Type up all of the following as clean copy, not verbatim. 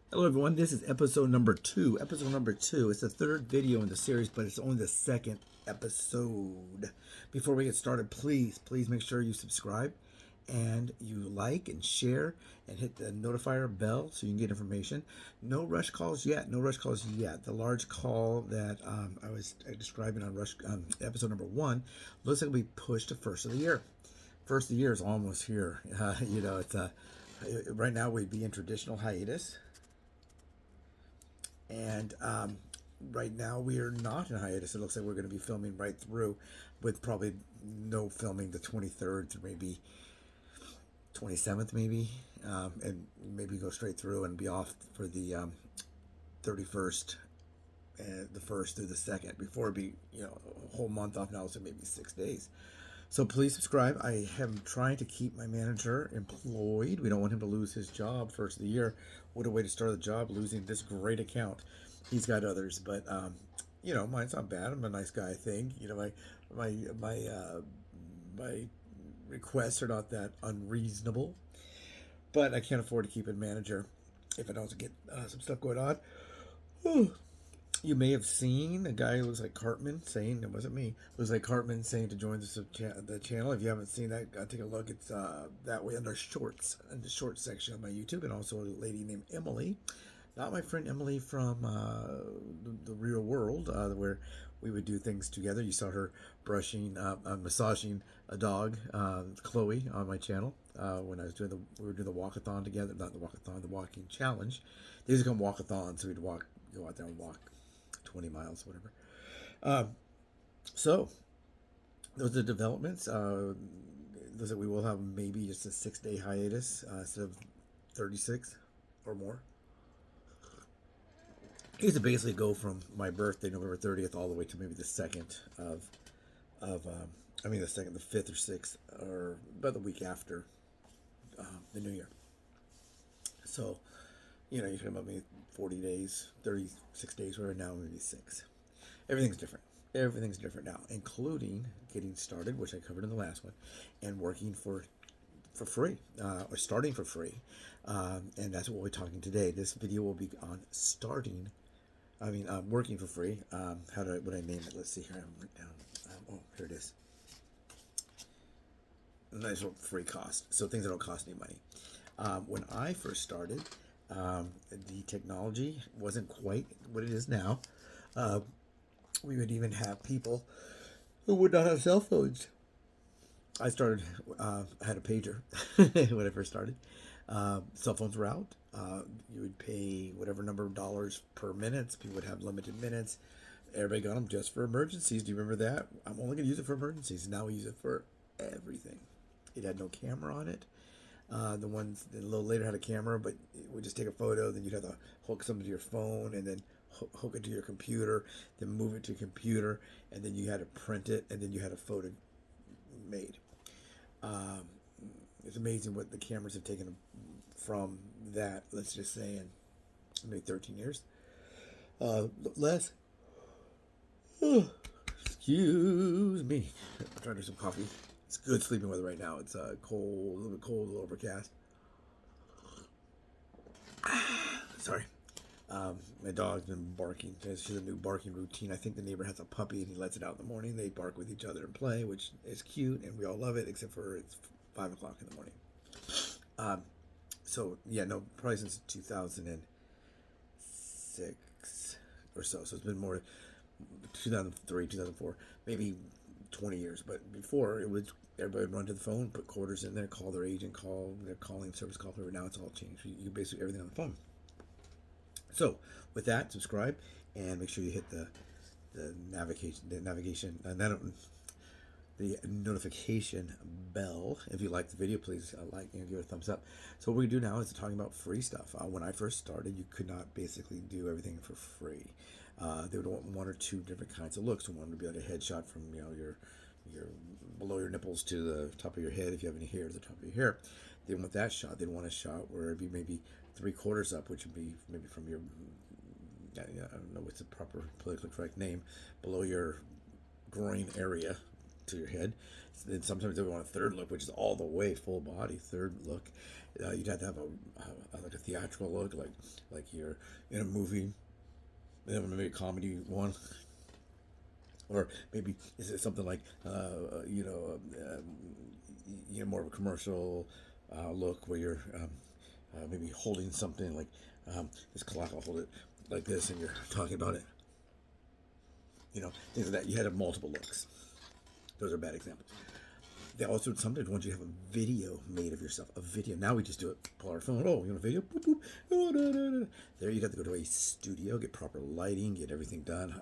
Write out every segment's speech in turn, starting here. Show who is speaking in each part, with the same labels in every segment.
Speaker 1: Hello everyone, this is episode number 2. Episode number 2. It's the third video in the series, but it's only the second episode. Before we get started, please make sure you subscribe and you like and share and hit the notifier bell so you can get information. No rush calls yet. No rush calls yet. The large call that I was describing on episode number 1 looks like we pushed to first of the year. First of the year is almost here. It's right now we'd be in traditional hiatus. And right now we are not in hiatus. It looks like we're going to be filming right through, with probably no filming the 23rd to maybe 27th, maybe, and maybe go straight through and be off for the 31st and the 1st through the 2nd before it be a whole month off now, so maybe 6 days. So please subscribe. I am trying to keep my manager employed. We don't want him to lose his job first of the year. What a way to start the job, losing this great account. He's got others, but mine's not bad. I'm a nice guy, I think. My requests are not that unreasonable, but I can't afford to keep a manager if I don't get some stuff going on. You may have seen a guy who looks like Cartman saying, it wasn't me, looks like Cartman saying to join the channel. If you haven't seen that, take a look. It's that way under shorts, in the shorts section of my YouTube. And also a lady named Emily, not my friend Emily from the real world, where we would do things together. You saw her massaging a dog, Chloe, on my channel when I was doing we were doing the walkathon together. Not the walkathon, the walking challenge. They used to come walkathon, so we'd go out there and walk 20 miles, whatever. So those are the developments. Those that we will have maybe just a 6-day hiatus instead of 36 or more. I used to basically go from my birthday, November 30th, all the way to maybe the 2nd the 2nd, the 5th or 6th, or about the week after the New Year. So, you can about maybe 40 days, 36 days, whatever, now maybe 6. Everything's different. Everything's different now, including getting started, which I covered in the last one, and working for free, or starting for free. And that's what we're talking today. This video will be on working for free. What I name it? Let's see here. I wrote down. Here it is. A nice little free cost. So things that don't cost any money. When I first started, the technology wasn't quite what it is now. We would even have people who would not have cell phones. I had a pager when I first started. Cell phones were out. You would pay whatever number of dollars per minute. People would have limited minutes. Everybody got them just for emergencies. Do you remember that? I'm only going to use it for emergencies. Now we use it for everything. It had no camera on it. The ones that a little later had a camera, but it would just take a photo. Then you'd have to hook something to your phone, and then hook it to your computer, then move it to your computer, and then you had to print it, and then you had a photo made. It's amazing what the cameras have taken from that. Let's just say in maybe 13 years, less. Excuse me. I'm trying to do some coffee. It's good sleeping weather right now. It's cold, a little bit cold, a little overcast. Sorry. My dog's been barking. She's a new barking routine. I think the neighbor has a puppy and he lets it out in the morning. They bark with each other and play, which is cute, and we all love it, except for it's 5 o'clock in the morning. Probably since 2006 or so. So it's been more 2003, 2004, maybe 20 years. But before, it was everybody would run to the phone, put quarters in there, call their agent, call their calling service, call whoever. Now it's all changed. You basically everything on the phone. So with that, subscribe and make sure you hit the notification bell. If you like the video, please like and give it a thumbs up. So what we do now is talking about free stuff. When I first started, you could not basically do everything for free. They would want one or two different kinds of looks. One would be like a headshot from your below your nipples to the top of your head, if you have any hair to the top of your hair. They want that shot. They'd want a shot where it'd be maybe 3/4 up, which would be maybe from your, I don't know what's the proper politically correct name, below your groin area, to your head. Then sometimes they want a third look, which is all the way full body third look. You'd have to have a like a theatrical look, like you're in a movie, maybe a comedy one, or maybe is it something like more of a commercial look where you're maybe holding something like this clock. I'll hold it like this, and you're talking about it. Things like that. You had multiple looks. Those are bad examples. They also sometimes want you to have a video made of yourself. A video. Now we just do it. Pull our phone. Oh, you want a video? Boop, boop. Oh, da, da, da. There you have to go to a studio, get proper lighting, get everything done,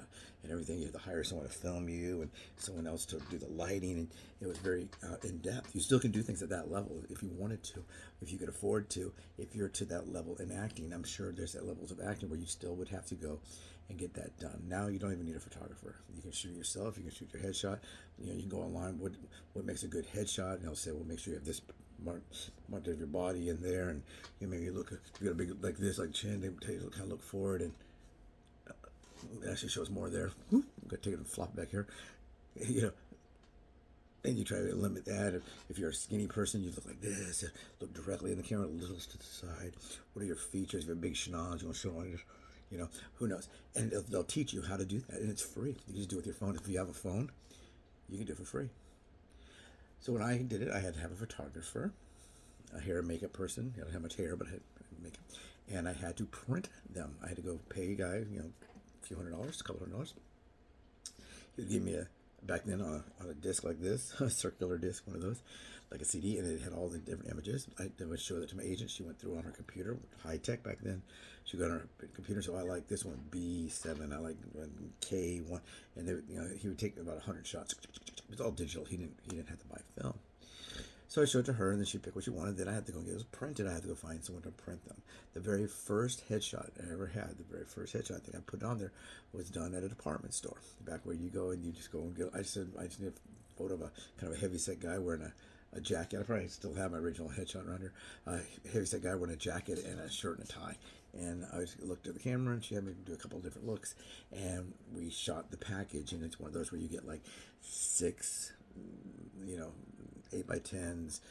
Speaker 1: and everything. You have to hire someone to film you and someone else to do the lighting. And it was very in depth. You still can do things at that level if you wanted to, if you could afford to. If you're to that level in acting, I'm sure there's that levels of acting where you still would have to go and get that done. Now you don't even need a photographer. You can shoot yourself. You can shoot your headshot. You can go online. What makes a good headshot? And they'll say, well, make sure you have this part of your body in there, and maybe look. If you got a big like this, like chin, they tell you to kind of look forward, and it actually shows more there. Whoop, I'm gonna take it and flop it back here. And you try to limit that. If you're a skinny person, you look like this. Look directly in the camera, a little to the side. What are your features? If you have a big schnoz, you want to show on your, who knows? And they'll teach you how to do that, and it's free. You can just do it with your phone. If you have a phone, you can do it for free. So when I did it, I had to have a photographer, a hair and makeup person. I don't have much hair, but I had makeup. And I had to print them. I had to go pay a guy, a few $100, a couple $100. He would give me back then on a disc like this, a circular disc, one of those, like a CD, and it had all the different images. I would show that to my agent. She went through on her computer, high tech back then. She got on her computer, so I like this one, B7, I like K1, and he would take about 100 shots. It was all digital. He didn't have to buy film. So I showed it to her, and then she picked what she wanted. Then I had to go get it printed. I had to go find someone to print them. The very first headshot I ever had, the very first headshot thing I put on there, was done at a department store. Back where you go and you just go and get. I just need a photo of a kind of a heavyset guy wearing a jacket. I probably still have my original headshot around here. A heavyset guy wearing a jacket and a shirt and a tie. And I just looked at the camera, and she had me do a couple of different looks, and we shot the package. And it's one of those where you get like 6, 8x10s,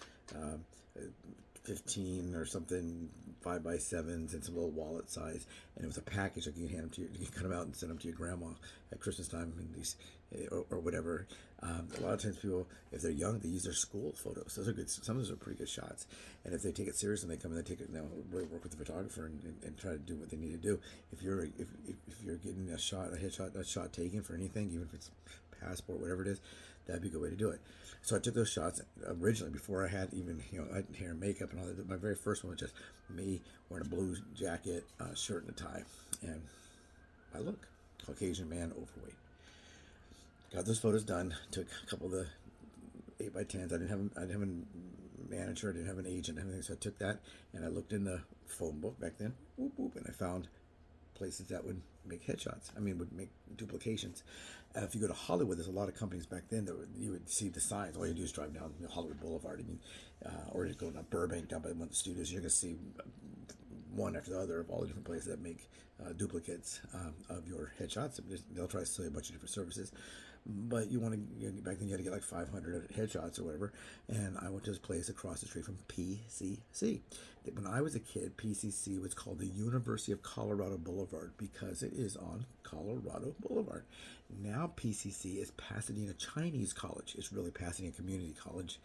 Speaker 1: 15 or something 5x7s, and some little wallet size, and it was a package. Like you can hand them to you can cut them out and send them to your grandma at Christmas time, and these or whatever. A lot of times people, if they're young, they use their school photos. Those are good. Some of those are pretty good shots. And if they take it serious and they come and they take it, really work with the photographer and try to do what they need to do. If you're getting a shot taken for anything, even if it's passport, whatever it is, that'd be a good way to do it. So I took those shots originally before I had even I had hair and makeup and all that. My very first one was just me wearing a blue jacket, shirt, and a tie, and I look Caucasian man, overweight. Got those photos done. Took a couple of the 8x10s. I didn't have a manager. I didn't have an agent. Everything. So I took that and I looked in the phone book back then. Whoop, whoop, and I found places that would make headshots. Would make duplications. If you go to Hollywood, there's a lot of companies back then that you would see the signs. All you do is drive down Hollywood Boulevard, or you go to Burbank down by one of the studios. You're gonna see one after the other of all the different places that make duplicates of your headshots. They'll try to sell you a bunch of different services. But you want to, back then you had to get like 500 headshots or whatever. And I went to this place across the street from PCC. When I was a kid, PCC was called the University of Colorado Boulevard because it is on Colorado Boulevard. Now PCC is Pasadena Chinese College. It's really Pasadena Community College.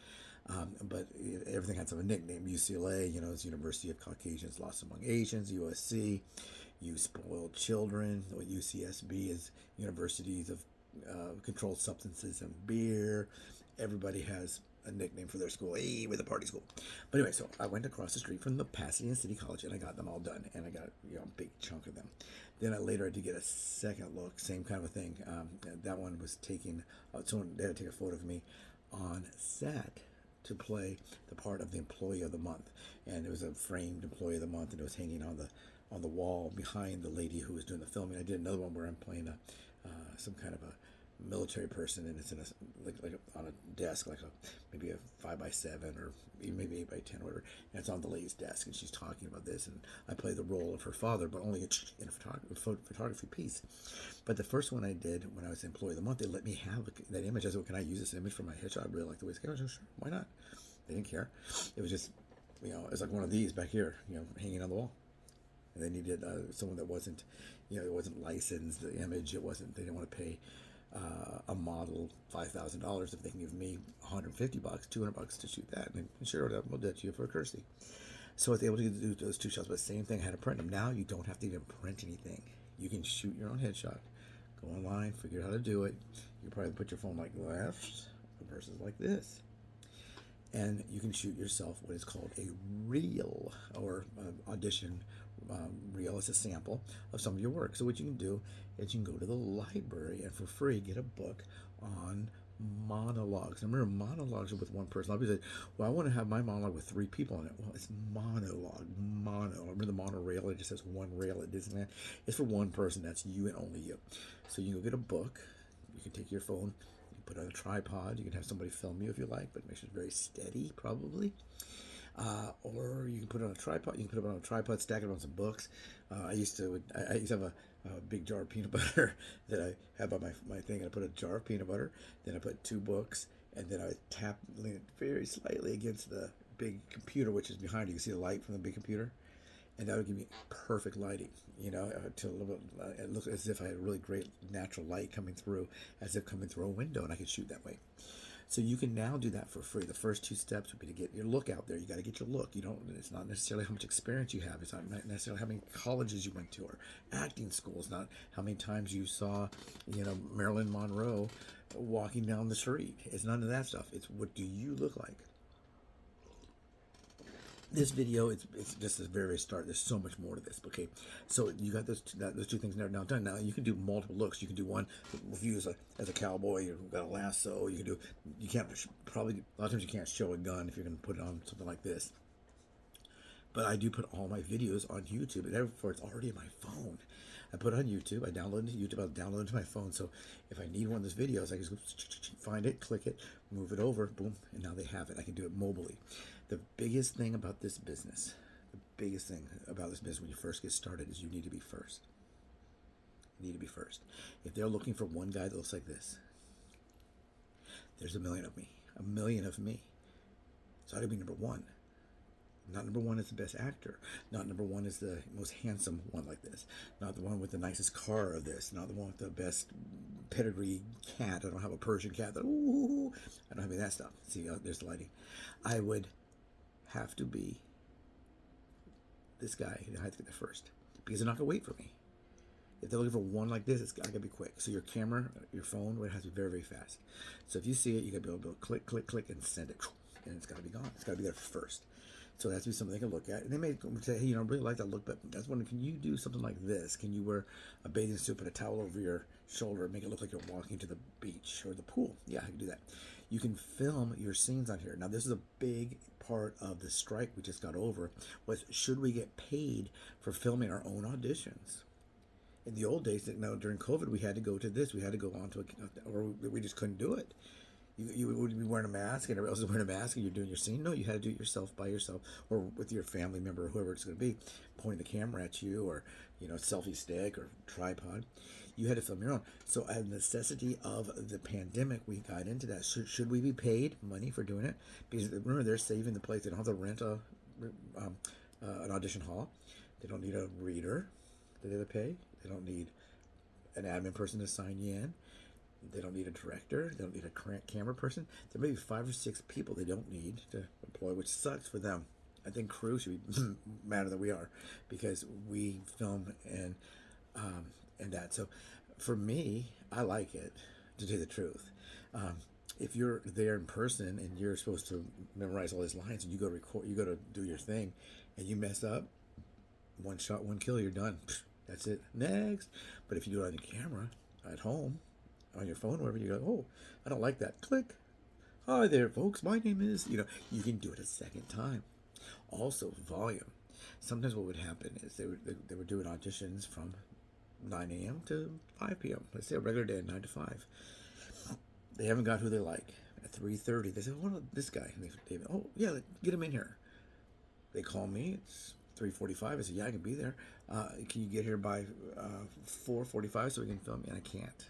Speaker 1: But everything had some nickname. UCLA, it's University of Caucasians Lost Among Asians. USC, You Spoiled Children. UCSB is Universities of Controlled Substances and Beer. Everybody has a nickname for their school. Hey, we're the party school. But anyway, so I went across the street from the Pasadena City College, and I got them all done, and I got a big chunk of them. Then later I did get a second look, same kind of a thing. That one was taking, someone they had to take a photo of me on set to play the part of the employee of the month, and it was a framed employee of the month, and it was hanging on the wall behind the lady who was doing the filming. I did another one where I'm playing some kind of a military person, and it's in a like on a desk, like a maybe a 5x7 or even maybe 8x10, whatever. And it's on the lady's desk, and she's talking about this, and I play the role of her father, but only in a photography piece. But the first one I did when I was Employee of the Month, they let me have that image. I said, well, "Can I use this image for my headshot? I really like the way it's going." I said, "Sure, why not?" They didn't care. It was just, it's like one of these back here, hanging on the wall. And they needed someone that wasn't, it wasn't licensed. The image, it wasn't. They didn't want to pay a model $5,000 if they can give me $150, $200 to shoot that. And sure, we'll do that to you for a courtesy. So I was able to do those two shots, but same thing, I had to print them. Now you don't have to even print anything. You can shoot your own headshot. Go online, figure out how to do it. You probably put your phone like left versus like this. And you can shoot yourself what is called a reel, or audition reel. It's a sample of some of your work. So what you can do is you can go to the library and for free get a book on monologues. Now remember, monologues are with one person. A lot of people say, well, I want to have my monologue with 3 people in it. Well, it's monologue. Remember the monorail? It just says one rail at Disneyland. It's for one person. That's you and only you. So you can go get a book. You can take your phone, you put it on a tripod. You can have somebody film you if you like, but make sure it's very steady, probably. Or you can put it on a tripod. You can put it on a tripod, stack it on some books. I used to have a big jar of peanut butter that I have on my thing. I put a jar of peanut butter, then I put 2 books, and then I lean it very slightly against the big computer, which is behind you. You can see the light from the big computer, and that would give me perfect lighting. To a little bit, it looks as if I had a really great natural light coming through, as if coming through a window, and I could shoot that way. So you can now do that for free. The first 2 steps would be to get your look out there. You got to get your look. It's not necessarily how much experience you have. It's not necessarily how many colleges you went to or acting schools. Not how many times you saw, Marilyn Monroe walking down the street. It's none of that stuff. It's what do you look like? This video, it's just the very start. There's so much more to this. Okay, so you got those 2 things now done. Now you can do multiple looks. You can do one with you as a cowboy. You've got a lasso. You can't probably, a lot of times you can't show a gun if you're going to put it on something like this. But I do put all my videos on YouTube, and therefore it's already in my phone. I put it on YouTube. I download it to YouTube. I'll download it to my phone. So if I need one of those videos, I can just find it, click it, move it over, boom, and now they have it. I can do it mobily. The biggest thing about this business, when you first get started, is you need to be first. You need to be first. If they're looking for one guy that looks like this, there's a million of me. A million of me. So I got to be number one. Not number one is the best actor. Not number one is the most handsome one like this. Not the one with the nicest car of this. Not the one with the best pedigree cat. I don't have a Persian cat. I don't have any of that stuff. See, there's the lighting. I would have to be this guy. I have to get there first, because they're not going to wait for me. If they're looking for one like this, it's got to be quick. So your camera, your phone, it has to be very, very fast. So if you see it, you got to be able to click, click, click, and send it. And it's got to be gone. It's got to be there first. So it has to be something they can look at. And they may say, hey, I really like that look, but that's one. Can you do something like this? Can you wear a bathing suit, put a towel over your shoulder, and make it look like you're walking to the beach or the pool? Yeah, I can do that. You can film your scenes on here. Now, this is a big part of the strike we just got over, was should we get paid for filming our own auditions? In the old days, during COVID, we had to go to this. We had to go on to or we just couldn't do it. You would be wearing a mask, and everybody else is wearing a mask, and you're doing your scene. No, you had to do it yourself, by yourself, or with your family member, or whoever it's going to be, pointing the camera at you, or selfie stick or tripod. You had to film your own. So, as a necessity of the pandemic, we got into that. Should we be paid money for doing it? Because remember, they're saving the place. They don't have to rent an audition hall. They don't need a reader that they have to pay. They don't need an admin person to sign you in. They don't need a director. They don't need a camera person. There may be 5 or 6 people they don't need to employ, which sucks for them. I think crew should be madder than we are, because we film and that. So for me, I like it, to tell you the truth. If you're there in person and you're supposed to memorize all these lines, and you go to do your thing, and you mess up, 1 shot, 1 kill, you're done. That's it. Next. But if you do it on your camera at home, on your phone, wherever, you go, oh, I don't like that. Click. Hi there, folks. My name is, you can do it a second time. Also, volume. Sometimes what would happen is they were doing auditions from 9 a.m. to 5 p.m. Let's say a regular day, 9 to 5. They haven't got who they like. At 3:30, they say, "What this guy, David? Oh yeah, get him in here." They call me. It's 3:45. I said, "Yeah, I can be there. Can you get here by 4:45 so we can film?" And I can't,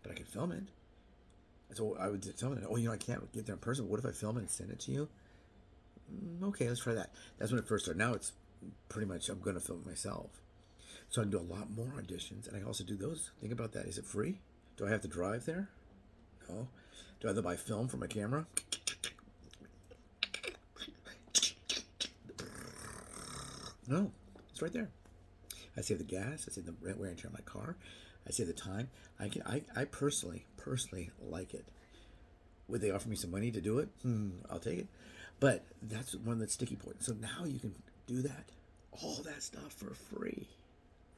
Speaker 1: but I can film it. So I would tell them, "Oh, I can't get there in person. What if I film it and send it to you?" Okay, let's try that. That's when it first started. Now it's pretty much I'm going to film it myself. So I can do a lot more auditions, and I can also do those. Think about that. Is it free? Do I have to drive there? No. Do I have to buy film for my camera? No. It's right there. I save the gas. I save the wear and tear on my car. I save the time. I personally like it. Would they offer me some money to do it? I'll take it. But that's one of the sticky points. So now you can do that, all that stuff for free.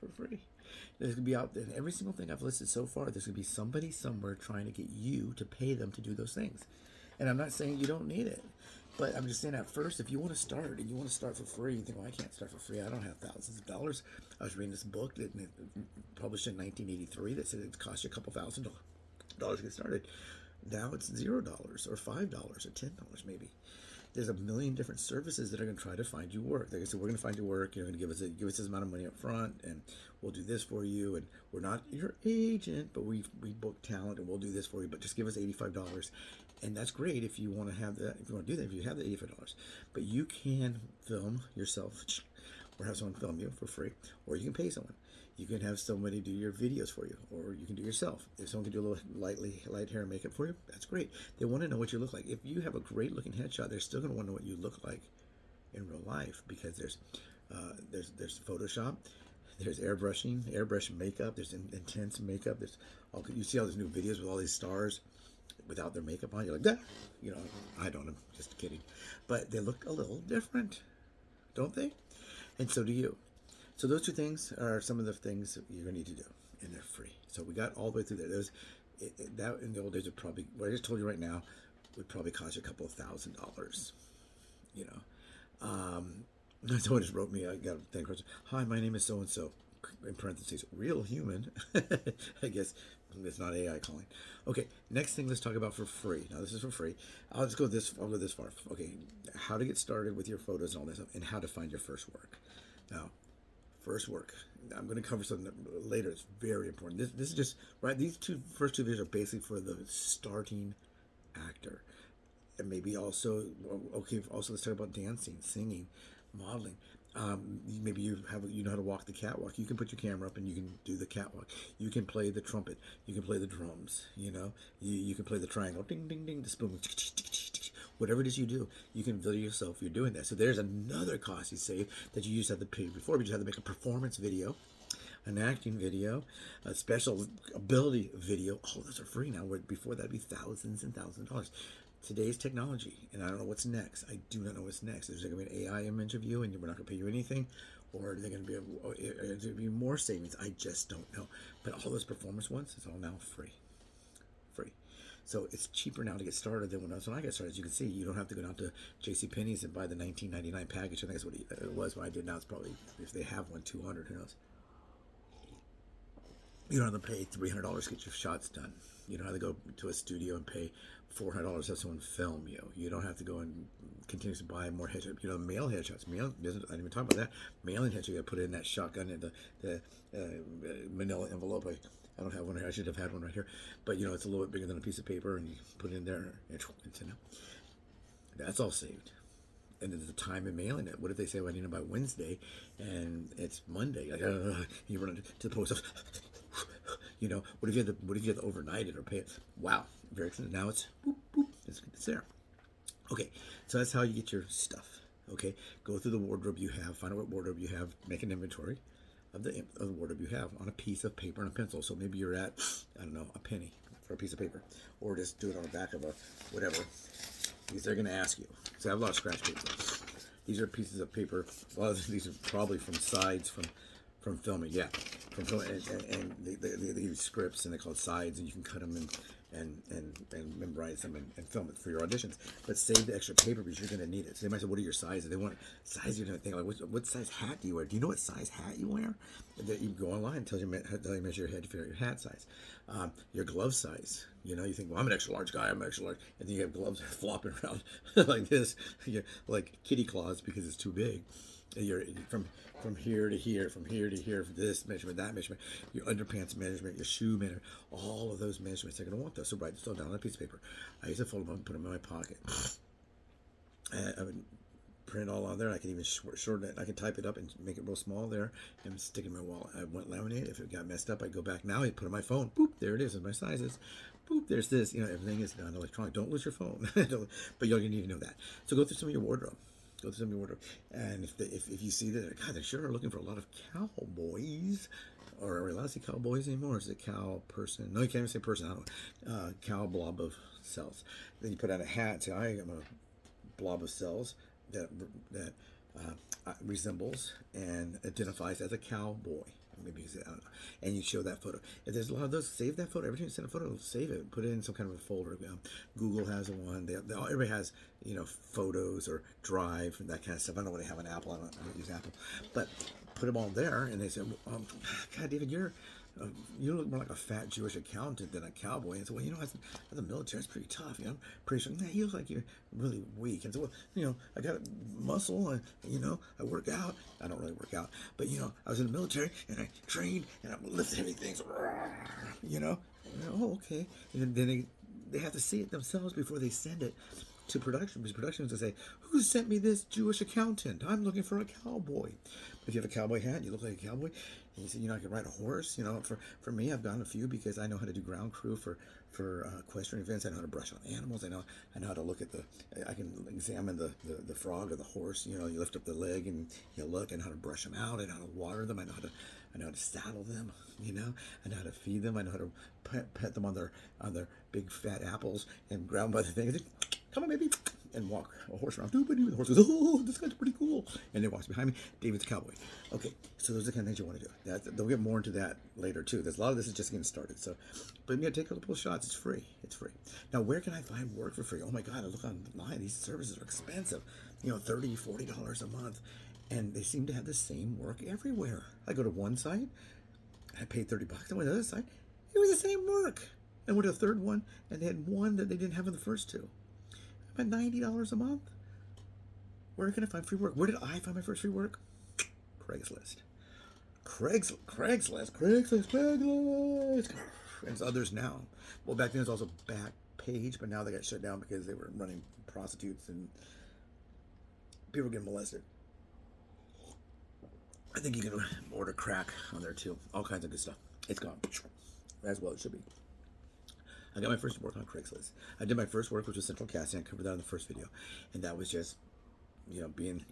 Speaker 1: There's going to be out there, every single thing I've listed so far, there's going to be somebody somewhere trying to get you to pay them to do those things. And I'm not saying you don't need it, but I'm just saying at first, if you want to start and you want to start for free, you think, well, I can't start for free. I don't have thousands of dollars. I was reading this book that published in 1983 that said it cost you a couple $1,000 to get started. Now it's $0 or $5 or $10 maybe. There's a million different services that are going to try to find you work. They're going to say, we're going to find you work. You're going to give us this amount of money up front, and we'll do this for you. And we're not your agent, but we book talent, and we'll do this for you. But just give us $85, and that's great if you want to have that. If you want to do that, if you have the $85, but you can film yourself, or have someone film you for free, or you can pay someone. You can have somebody do your videos for you, or you can do it yourself. If someone can do a little light hair and makeup for you, that's great. They want to know what you look like. If you have a great looking headshot, they're still going to want to know what you look like in real life, because there's Photoshop, there's airbrush makeup, there's intense makeup. You see all these new videos with all these stars without their makeup on. You're like, I don't. I'm just kidding, but they look a little different, don't they? And so do you. So those two things are some of the things that you're going to need to do, and they're free. So we got all the way through there. That in the old days would probably, what I just told you right now, would probably cost you a couple of $1,000. Someone just wrote me, I got a thing, hi, my name is so-and-so, in parentheses, real human. I guess it's not AI calling. Okay, next thing let's talk about for free. Now this is for free. I'll go this far. Okay, how to get started with your photos and all that stuff, and how to find your first work. Now, first work. I'm going to cover something later. It's very important. This is just right. These first two videos are basically for the starting actor, and maybe also Also, let's talk about dancing, singing, modeling. Maybe you know how to walk the catwalk. You can put your camera up and you can do the catwalk. You can play the trumpet. You can play the drums. You can play the triangle, ding ding ding, the spoon. Whatever it is you do, you can video yourself. You're doing that. So there's another cost you save that you used to have to pay before. But you have to make a performance video, an acting video, a special ability video. All those are free now. Where before that'd be thousands and thousands of dollars. Today's technology, and I don't know what's next. I do not know what's next. Is there going to be an AI image of you, and we're not going to pay you anything, or are there going to be more savings? I just don't know. But all those performance ones, it's all now free. So it's cheaper now to get started than when I got started. As you can see, you don't have to go down to JCPenney's and buy the $19.99 package. I think that's what it was when I did. Now it's probably, if they have one, $200. Who knows? You don't have to pay $300 to get your shots done. You don't have to go to a studio and pay $400 to have someone film you. You don't have to go and continue to buy more headshots. Mail headshots. I didn't even talk about that. Mailing headshots, you got to put it in that shotgun in the manila envelope. I don't have one here. I should have had one right here. But, it's a little bit bigger than a piece of paper, and you put it in there. That's all saved. And then the time in mailing it. What if they say, well, I need it by Wednesday, and it's Monday? Like, you run to the post office. What if you have to overnight it or pay it? Wow, very expensive. Now it's boop, boop. It's there. Okay, so that's how you get your stuff. Okay, go through the wardrobe you have, find out what wardrobe you have, make an inventory of the wardrobe you have on a piece of paper and a pencil. So maybe you're at, I don't know, a penny for a piece of paper, or just do it on the back of a whatever, because they're going to ask you. So I have a lot of scratch paper. These are pieces of paper. A lot of these are probably from sides from filming. Yeah, from filming, and they use scripts, and they call it sides, and you can cut them and memorize them and film it for your auditions. But save the extra paper because you're going to need it. So they might say, what are your sizes? They want size. You're going to think, like, what size hat do you wear? Do you know what size hat you wear? That you go online and tell you measure your head to figure out your hat size, your glove size. You know, you think, well, I'm an extra large guy. I'm extra large, and then you have gloves flopping around like this, like kitty claws because it's too big. You're from here to here, from here to here, for this measurement, that measurement, your underpants measurement, your shoe measurement, all of those measurements. They're going to want those. So write this all down on a piece of paper. I used to fold them up and put them in my pocket. I would print all on there. I can even shorten it. I can type it up and make it real small there and stick it in my wallet. I went laminate. If it got messed up, I'd go back now. I'd put it on my phone. Boop, there it is with my sizes. Boop, there's this. You know, everything is done electronic. Don't lose your phone. But you're going to need to know that. So go through some of your wardrobe. Go through some of your wardrobe. And if you see that, God, they sure are looking for a lot of cowboys. Or are we allowed to say cowboys anymore? Or is it cow person? No, you can't even say person. I don't know. Cow blob of cells. Then you put on a hat and say, I am a blob of cells that resembles and identifies as a cowboy. Maybe I don't know. And you show that photo. If there's a lot of those, save that photo. Every time you send a photo, save it. Put it in some kind of a folder. Google has one. Everybody has, photos or Drive and that kind of stuff. I don't know when they have an Apple. I don't use Apple. But put them all there, and they say, God, David, you look more like a fat Jewish accountant than a cowboy. And so, well, as the military, it's pretty tough. I'm pretty sure, you look like you're really weak. And so, well, I got muscle, and, I work out. I don't really work out. But, I was in the military, and I trained, and I lifted heavy things. Oh, okay. And then they have to see it themselves before they send it to production, because production is to say, who sent me this Jewish accountant? I'm looking for a cowboy. If you have a cowboy hat, you look like a cowboy. And you say, I can ride a horse. For me, I've gone a few because I know how to do ground crew for equestrian events. I know how to brush on animals. I know how to look at I can examine the frog or the horse. You lift up the leg and you look, and how to brush them out, and how to water them. I know how to saddle them. I know how to feed them. I know how to pet them on their big fat apples and grab them by the thing. Come on, baby, and walk a horse around. The horse goes, oh, this guy's pretty cool. And they walks behind me. David's a cowboy. Okay, so those are the kind of things you want to do. They'll get more into that later, too. There's a lot of this is just getting started. So, but take a couple of shots. It's free. It's free. Now, where can I find work for free? Oh, my God, I look online. These services are expensive. $30, $40 a month. And they seem to have the same work everywhere. I go to one site. I paid $30. I went to the other site. It was the same work. I went to a third one, and they had one that they didn't have in the first two. About $90 a month. Where can I find free work? Where did I find my first free work? Craigslist. Craigslist. There's others now. Well, back then it was also Backpage, but now they got shut down because they were running prostitutes and people were getting molested. I think you can order crack on there too. All kinds of good stuff. It's gone. As well it should be. I got my first work on Craigslist. I did my first work, which was Central Casting. I covered that in the first video. And that was just, being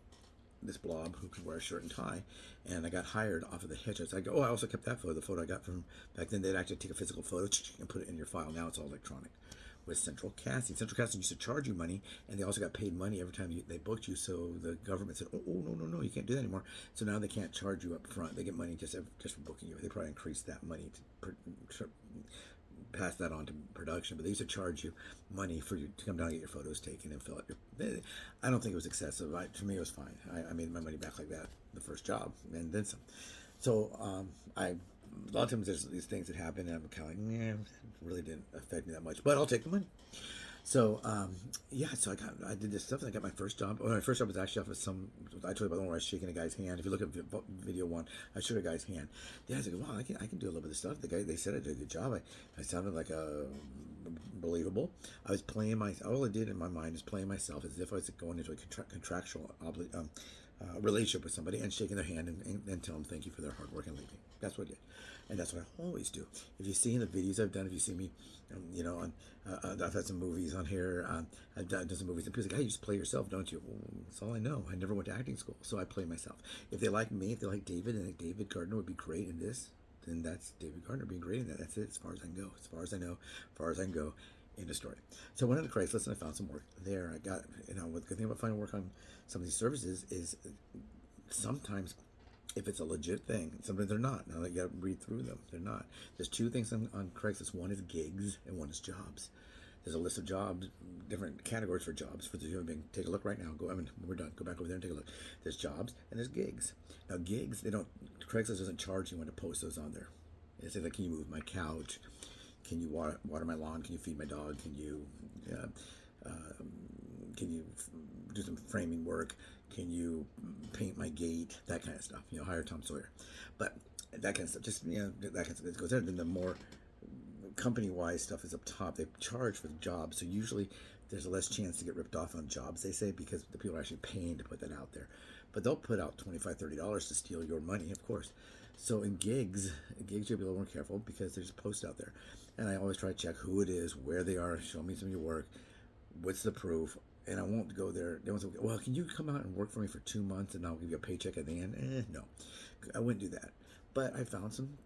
Speaker 1: this blob who could wear a shirt and tie. And I got hired off of the headshots. I also kept that photo. The photo I got from back then, they'd actually take a physical photo and put it in your file. Now it's all electronic. With Central Casting. Central Casting used to charge you money, and they also got paid money every time they booked you. So the government said, oh, no, you can't do that anymore. So now they can't charge you up front. They get money just for booking you. They probably increased that money to pass that on to production, but they used to charge you money for you to come down and get your photos taken and fill out your. I don't think it was excessive. To me, it was fine. I made my money back like that the first job, and then some. So a lot of times there's these things that happen, and I'm kind of like, it really didn't affect me that much, but I'll take the money. So so I did this stuff, and I got my first job. Well, my first job was actually off of I told you about the one where I was shaking a guy's hand. If you look at video one, I shook a guy's hand. Yeah, I was like, wow, I can do a little bit of this stuff. They said I did a good job. I sounded like believable. I was playing all I did in my mind is playing myself as if I was going into a contractual relationship with somebody and shaking their hand and telling them thank you for their hard work and leaving. That's what I did. And that's what I always do. If you see in the videos I've done, if you see me, I've had some movies on here. I've done some movies, and people say, "Hey, you just play yourself, don't you?" Well, that's all I know. I never went to acting school, so I play myself. If they like me, if they like David, and think David Gardner would be great in this, then that's David Gardner being great in that. That's it, as far as I can go. As far as I know, as far as I can go in the story. So I went into Craigslist and I found some work there. I got, what the good thing about finding work on some of these services is sometimes if it's a legit thing. Sometimes they're not. Now you got to read through them. They're not. There's two things on Craigslist. One is gigs and one is jobs. There's a list of jobs, different categories for jobs. For the human being, take a look right now. Go. I mean, we're done. Go back over there and take a look. There's jobs and there's gigs. Now gigs, they don't. Craigslist doesn't charge you when to post those on there. It says like, can you move my couch? Can you water my lawn? Can you feed my dog? Can you do some framing work? Can you paint my gate? That kind of stuff. Hire Tom Sawyer. But that kind of stuff, just that kind of stuff goes there. Then the more company-wise stuff is up top. They charge for the job, so usually there's a less chance to get ripped off on jobs, they say, because the people are actually paying to put that out there. But they'll put out $25-$30 to steal your money, of course. So in gigs you'll be a little more careful because there's posts out there. And I always try to check who it is, where they are, show me some of your work, what's the proof. And I won't go there. They won't say, well, can you come out and work for me for 2 months and I'll give you a paycheck at the end? No, I wouldn't do that. But I found some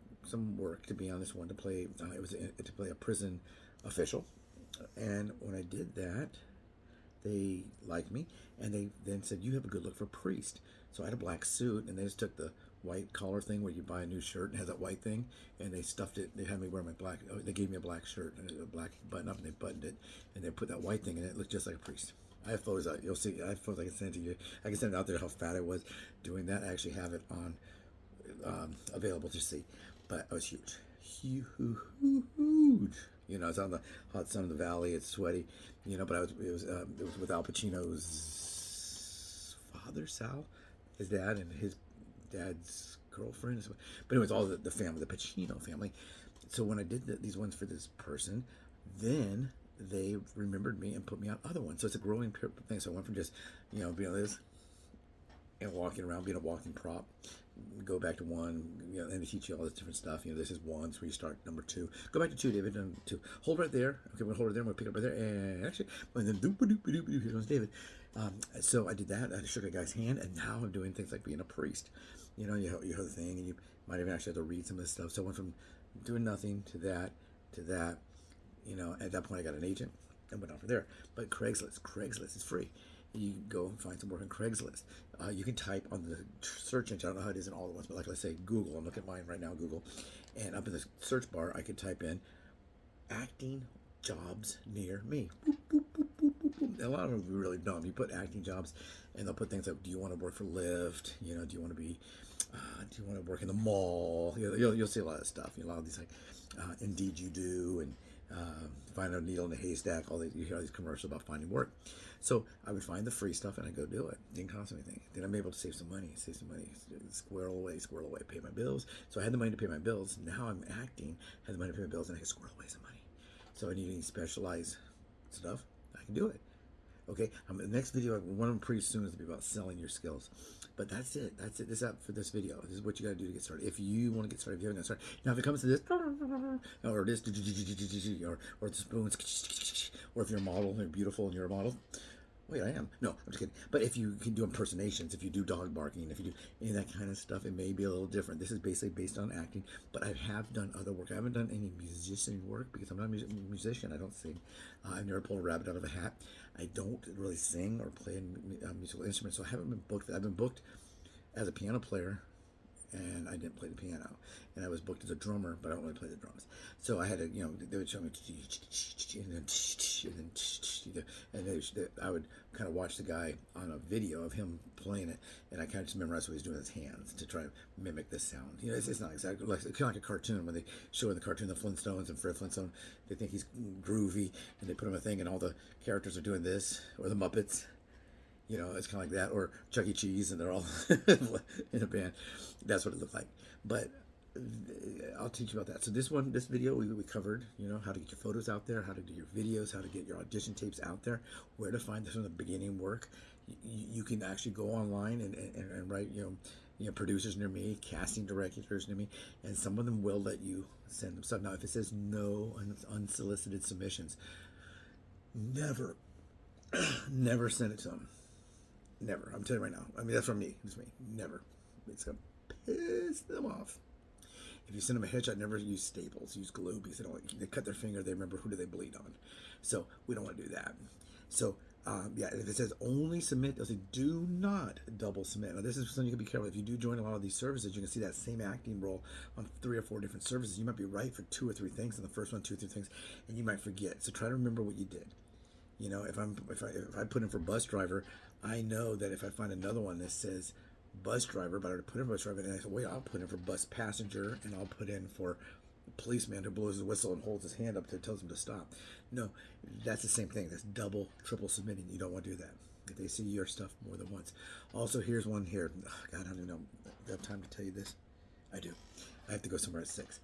Speaker 1: work to be on this one to play. It was to play a prison official. And when I did that, they liked me. And they then said, you have a good look for priest. So I had a black suit, and they just took the white collar thing where you buy a new shirt and has that white thing, and they stuffed it. They had me wear my black. They gave me a black shirt and a black button up, and they buttoned it, and they put that white thing in it. It looked just like a priest. I have photos out. You'll see. I have photos I can send to you. I can send it out there how fat I was doing that. I actually have it on available to see, but I was huge. It's on the hot sun of the valley. It's sweaty, But it was with Al Pacino's father, Sal, his dad, and his dad's girlfriend. But anyways, all the family, the Pacino family. So when I did these ones for this person, then they remembered me and put me on other ones. So it's a growing thing. So I went from just being on this and walking around, being a walking prop. Go back to one, and they teach you all this different stuff. This is one, so where you start number 2. Go back to 2, David. 2. Hold right there. Okay, we're gonna hold it there. We're gonna pick it up right there, and actually, and then here comes David. So I did that. I shook a guy's hand, and now I'm doing things like being a priest. You hear the thing, and you might even actually have to read some of this stuff. So I went from doing nothing to that. At that point, I got an agent and went on from there. But Craigslist is free. You go and find some work on Craigslist. You can type on the search engine. I don't know how it is in all the ones, but like let's say Google. I'm looking at mine right now, Google. And up in the search bar, I could type in acting jobs near me. Boop, boop, boop, boop, boop, boop. A lot of them are really dumb. You put acting jobs, and they'll put things like, do you want to work for Lyft? Do you want to be, do you want to work in the mall? You'll see a lot of stuff. A lot of these like, Indeed you do, and find a needle in a haystack. You hear all these commercials about finding work. So I would find the free stuff and I go do it. Didn't cost me anything. Then I'm able to save some money, squirrel away, pay my bills. So I had the money to pay my bills. Now I'm acting, had the money to pay my bills, and I can squirrel away some money. So I need any specialized stuff, I can do it. Okay, the next video, one of them pretty soon is to be about selling your skills. But that's it. This is up for this video. This is what you got to do to get started. If you want to get started, if you haven't got started. Now, if it comes to this, or this, or the spoons, or if you're a model and you're beautiful and you're a model, wait, I am. No, I'm just kidding. But if you can do impersonations, if you do dog barking, if you do any of that kind of stuff, it may be a little different. This is basically based on acting, but I have done other work. I haven't done any musician work because I'm not a musician. I don't sing. I've never pulled a rabbit out of a hat. I don't really sing or play a musical instrument, so I haven't been booked. I've been booked as a piano player, and I didn't play the piano. And I was booked as a drummer, but I don't really play the drums. So I had to, they would show me, I would kind of watch the guy on a video of him playing it, and I kind of just memorized what he was doing with his hands to try to mimic this sound. It's not exactly it's kind of like a cartoon when they show in the cartoon the Flintstones and Fred Flintstone. They think he's groovy, and they put him a thing, and all the characters are doing this, or the Muppets. It's kind of like that, or Chuck E. Cheese, and they're all in a band. That's what it looked like. But I'll teach you about that. So this video, we covered, how to get your photos out there, how to do your videos, how to get your audition tapes out there, where to find this from the beginning work. You can actually go online and write, producers near me, casting directors near me, and some of them will let you send them stuff. Now, if it says no unsolicited submissions, never send it to them. Never. I'm telling you right now. I mean, that's from me. It's me. Never. It's going to piss them off. If you send them a headshot, never use staples. Use glue because they cut their finger. They remember who do they bleed on. So we don't want to do that. So Yeah, if it says only submit, they'll say do not double submit. Now, this is something you can be careful. If you do join a lot of these services, you can see that same acting role on 3 or 4 different services. You might be right for 2 or 3 things, and the first one, 2 or 3 things, and you might forget. So try to remember what you did. You know, if I put in for bus driver, I know that if I find another one that says bus driver, but I already put in for bus driver, and I say, wait, I'll put in for bus passenger, and I'll put in for policeman who blows his whistle and holds his hand up to tells him to stop. No, that's the same thing. That's double, triple submitting. You don't want to do that if they see your stuff more than once. Also, here's one here. Oh, God, I don't even know. Do I have time to tell you this? I do. I have to go somewhere at 6.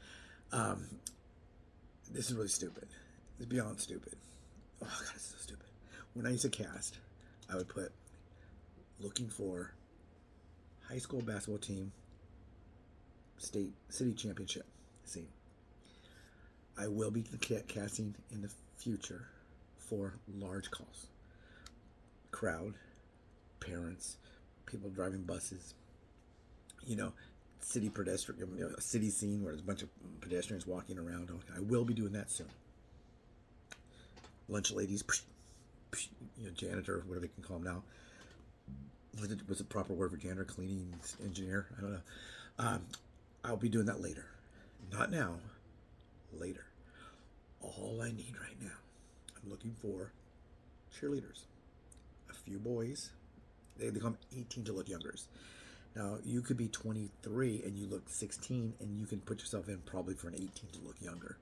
Speaker 1: This is really stupid. It's beyond stupid. Oh, God, it's so stupid. When I used to cast, I would put looking for high school basketball team state city championship. See, I will be casting in the future for large calls. Crowd, parents, people driving buses, city pedestrian, a city scene where there's a bunch of pedestrians walking around. I will be doing that soon. Lunch ladies, janitor, whatever they can call them now. What's the proper word for janitor? Cleaning engineer? I don't know. I'll be doing that later. Not now. Later. All I need right now, I'm looking for cheerleaders. A few boys. They call them 18 to look younger. Now, you could be 23 and you look 16, and you can put yourself in probably for an 18 to look younger.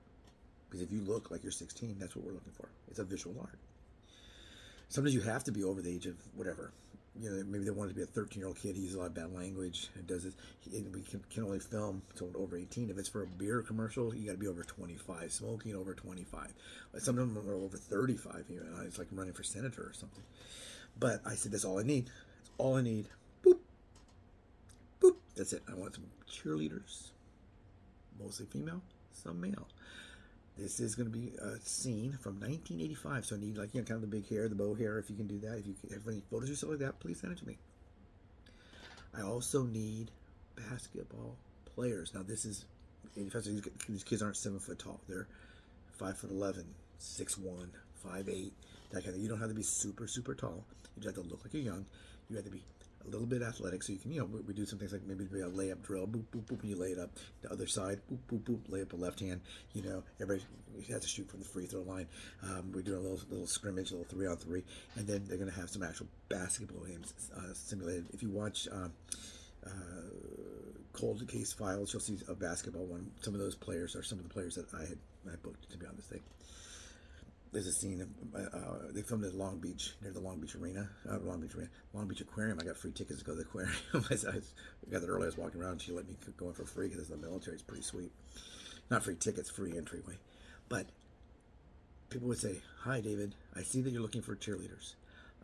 Speaker 1: Because if you look like you're 16, that's what we're looking for. It's a visual art. Sometimes you have to be over the age of whatever. Maybe they want to be a 13-year-old kid. He uses a lot of bad language and does this. We can only film someone over 18. If it's for a beer commercial, you got to be over 25. Smoking over 25. Some of them are over 35. It's like running for senator or something. But I said, that's all I need. That's all I need. Boop. Boop. That's it. I want some cheerleaders. Mostly female, some male. This is going to be a scene from 1985, so I need kind of the big hair, the bow hair, if you can do that. If you have any photos or stuff like that, please send it to me. I also need basketball players. Now this is, these kids aren't 7 foot tall. They're 5'11", 6'1", 5'8", that kind of. You don't have to be super, super tall. You just have to look like you're young. You have to be a little bit athletic, so you can, we do some things like maybe a layup drill, boop, boop, boop, and you lay it up. The other side, boop, boop, boop, lay up a left hand. Everybody has to shoot from the free throw line. We're doing a little scrimmage, a little 3-on-3, and then they're going to have some actual basketball games simulated. If you watch Cold Case Files, you'll see a basketball one. Some of those players are some of the players that I booked to be on this thing. There's a scene, they filmed it at Long Beach, near the Long Beach Aquarium. I got free tickets to go to the aquarium. I got there early, I was walking around, and she let me go in for free because the military is pretty sweet. Not free tickets, free entryway. But people would say, hi, David, I see that you're looking for cheerleaders.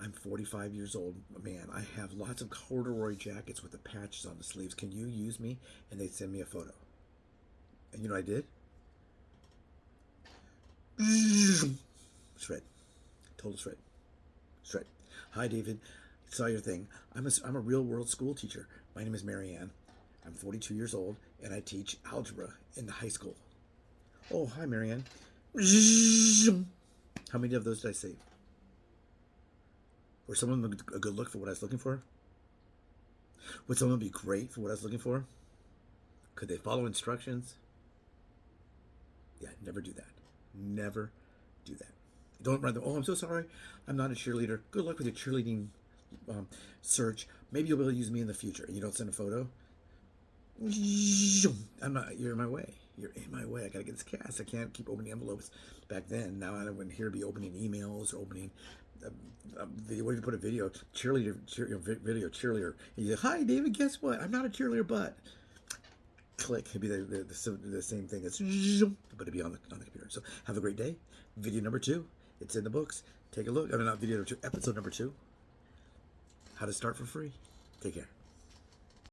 Speaker 1: I'm 45 years old, man. I have lots of corduroy jackets with the patches on the sleeves. Can you use me? And they'd send me a photo. And you know what I did? Shred. Total shred. Shred. Hi, David. Saw your thing. I'm a real world school teacher. My name is Marianne. I'm 42 years old, and I teach algebra in the high school. Oh, hi, Marianne. How many of those did I save? Were some of them a good look for what I was looking for? Would some of them be great for what I was looking for? Could they follow instructions? Yeah, never do that. Never do that. Don't run them. Oh, I'm so sorry. I'm not a cheerleader. Good luck with your cheerleading search. Maybe you'll be able to use me in the future. And you don't send a photo. I'm not. You're in my way. You're in my way. I gotta get this cast. I can't keep opening envelopes. Back then, now I wouldn't here be opening emails or opening video. What if you put a video cheerleader, video cheerleader? And you say, "Hi, David. Guess what? I'm not a cheerleader, but." Click. It'd be the same thing. But it'd be on the computer. So have a great day. Video number 2. It's in the books. Take a look. Not video number 2. Episode number 2. How to start for free. Take care.